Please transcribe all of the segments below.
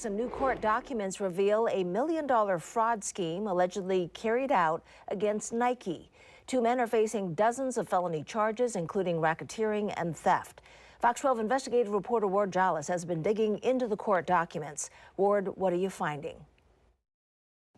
Some new court documents reveal a $1 million fraud scheme allegedly carried out against Nike. Two men are facing dozens of felony charges, including racketeering and theft. Fox 12 investigative reporter Ward Jallis has been digging into the court documents. Ward, what are you finding?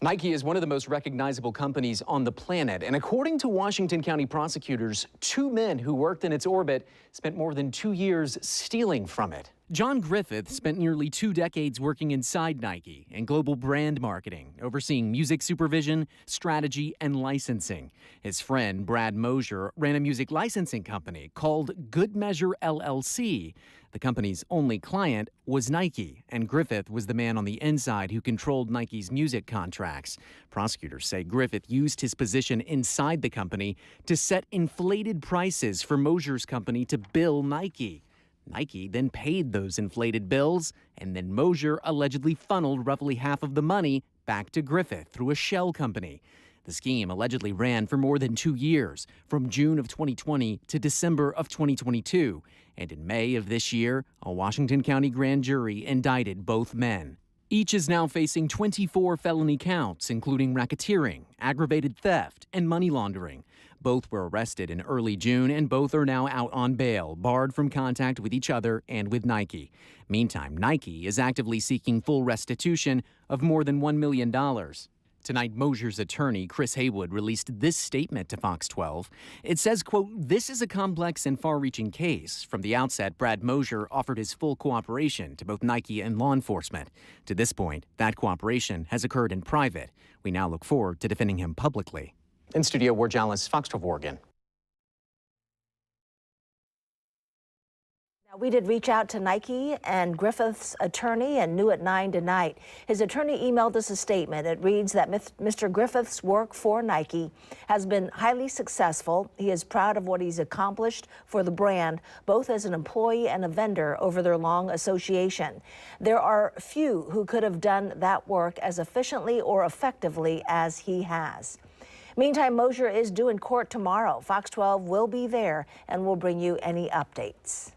Nike is one of the most recognizable companies on the planet, and according to Washington County prosecutors, two men who worked in its orbit spent more than 2 years stealing from it. John Griffith spent nearly 2 decades working inside Nike in global brand marketing, overseeing music supervision, strategy, and licensing. His friend, Brad Mosier, ran a music licensing company called Good Measure LLC. The company's only client was Nike, and Griffith was the man on the inside who controlled Nike's music contracts. Prosecutors say Griffith used his position inside the company to set inflated prices for Mosier's company to bill Nike. Nike then paid those inflated bills, and then Mosier allegedly funneled roughly half of the money back to Griffith through a shell company. The scheme allegedly ran for more than 2 years, from June of 2020 to December of 2022. And in May of this year, a Washington County grand jury indicted both men. Each is now facing 24 felony counts, including racketeering, aggravated theft, and money laundering. Both were arrested in early June, and both are now out on bail, barred from contact with each other and with Nike. Meantime, Nike is actively seeking full restitution of more than $1 million. Tonight, Mosier's attorney, Chris Haywood, released this statement to Fox 12. It says, quote, "This is a complex and far-reaching case. From the outset, Brad Mosier offered his full cooperation to both Nike and law enforcement. To this point, that cooperation has occurred in private. We now look forward to defending him publicly." In studio, Ward Jallis, Fox 12 Oregon. We did reach out to Nike and Griffith's attorney and New at 9 tonight. His attorney emailed us a statement. It reads that Mr. Griffith's work for Nike has been highly successful. He is proud of what he's accomplished for the brand, both as an employee and a vendor over their long association. There are few who could have done that work as efficiently or effectively as he has. Meantime, Mosier is due in court tomorrow. Fox 12 will be there and will bring you any updates.